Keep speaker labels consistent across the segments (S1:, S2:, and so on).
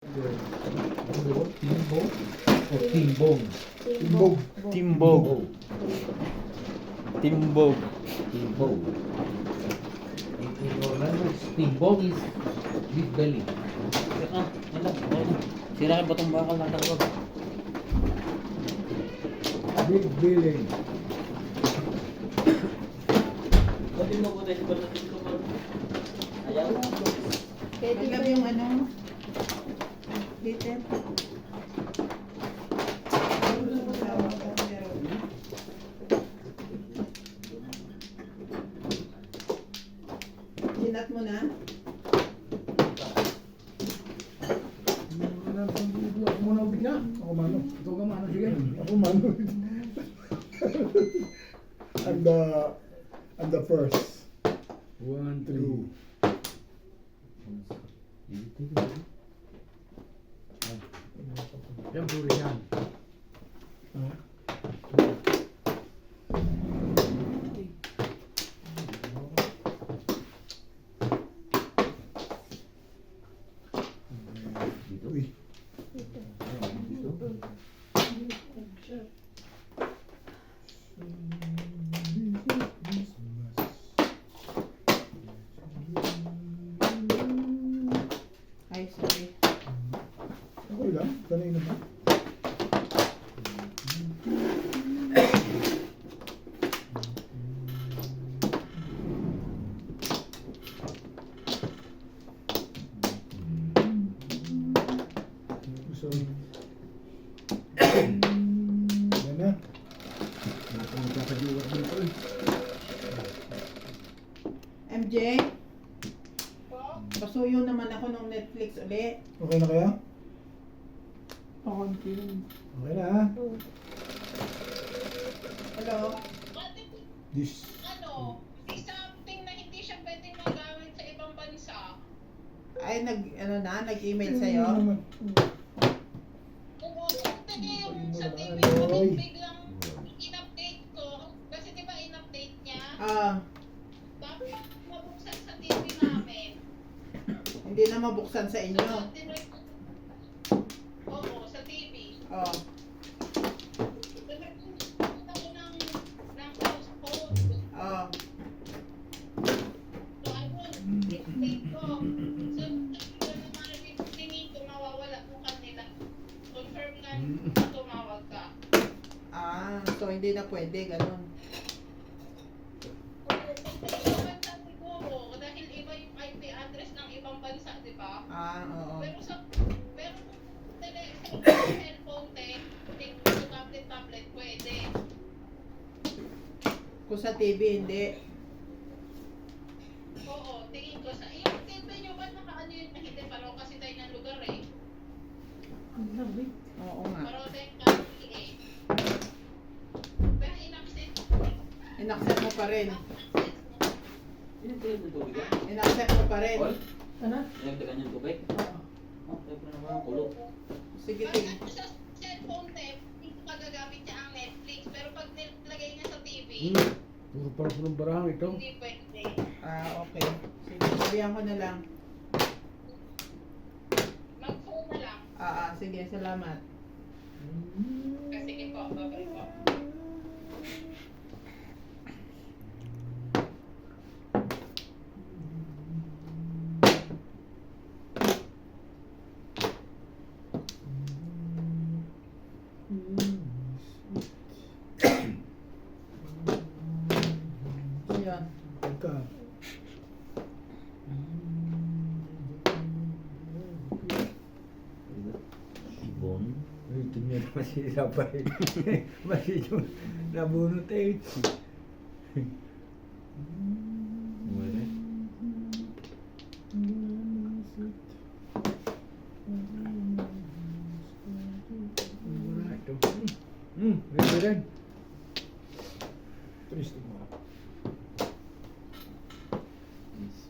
S1: Timbong o timbong?
S2: Timbog.
S3: Timbog. Timbog.
S1: Timbong. In your language, timbong is big belly.
S3: Sirakan ba itong bakal na tawag?
S2: Big billing.
S3: Pwede mo po tayo ba natin ito? Ayaw?
S4: Pwede ba yung ano? Dito. Sinat mo na?
S2: Ako muna bigla. Ako mano. Ito ka mano. Sige. Ako mano. And the first. 1, 2.
S1: Yan puro yan.
S2: Uy.
S4: Ay, sorry.
S2: Okay lang. Sanay naman. So, yan na. Magkakajiwat dito eh.
S4: MJ? Pasuyo naman ako ng Netflix ulit.
S2: Okay na kaya?
S4: Okay.
S2: Okay na ha?
S4: Hello?
S2: This.
S5: May something na hindi siya pwedeng magamit sa ibang bansa.
S4: Ay, nag-email sa'yo?
S5: Oo, hindi yung sa TV
S2: Ay.
S5: biglang in-update ko. Kasi di ba in-update niya? Tapos mabuksan sa TV namin.
S4: Hindi na mabuksan sa inyo.
S5: Oo, sa TV.
S4: Oh.
S5: Nagpunta ko ng house phone.
S4: Oh.
S5: So, ayun, in-update ko. So, naman tingin ko mawawala kung kanila. Confirm na tumawag ka.
S4: So hindi na pwede, ganun.
S5: Bansa siguro, dahil iba yung IP address ng ibang bansa, di ba?
S4: Oo.
S5: Pero kung cellphone, tablet, pwede.
S4: Kung sa TV, hindi.
S5: Oo, tingin ko sa yung TV nyo ba nakaano yun na hindi paro kasi tayo ng lugar eh.
S4: Oo nga.
S5: Paro tayo country eh. Pero in-accept
S4: Inaccept mo pa rin.
S3: Inagdagan yung tubig yan?
S4: Inaccept mo pa rin.
S3: Paul?
S4: Ano?
S3: Inagdagan yung tubig? Oh, tayo pa naman ang kulo.
S4: Sige,
S5: Pag
S4: tingin.
S5: sa cellphone tape, hindi ko magagamit niya ang Netflix. Pero pag nilagay niya sa TV,
S1: Puro pala po ng barang ito.
S5: hindi pwede.
S4: Okay. Sige, sabihan ko na lang.
S5: Mag-phone na lang.
S4: Sige, salamat.
S5: Kasi po, babay po.
S4: Ayun.
S2: Pagka.
S3: Ibon?
S6: Ito niya masira pa rin. Masira yung nabunot eh.
S3: Wala.
S1: Wala ito.
S6: Pwede rin.
S2: Triste mo.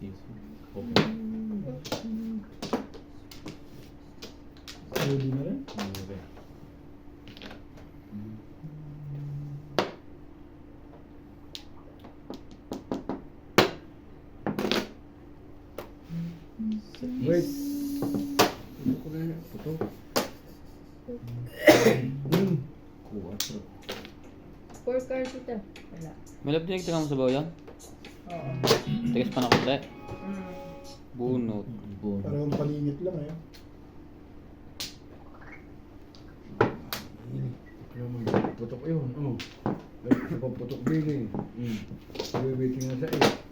S3: Yes. Okay.
S2: Pwede na rin.
S3: Okay.
S6: Wait.
S1: Ano ko na
S2: Puto.
S7: 4 cards ito.
S4: Wala.
S3: Malap din tingnan mo sa bawa yan.
S4: Oo.
S3: Tigas pa na konti.
S4: Mm.
S3: Bunot.
S2: Parang palingit lang eh. Yung putok yun. Oh. May isa pang putok din eh. Waiting na sa eh.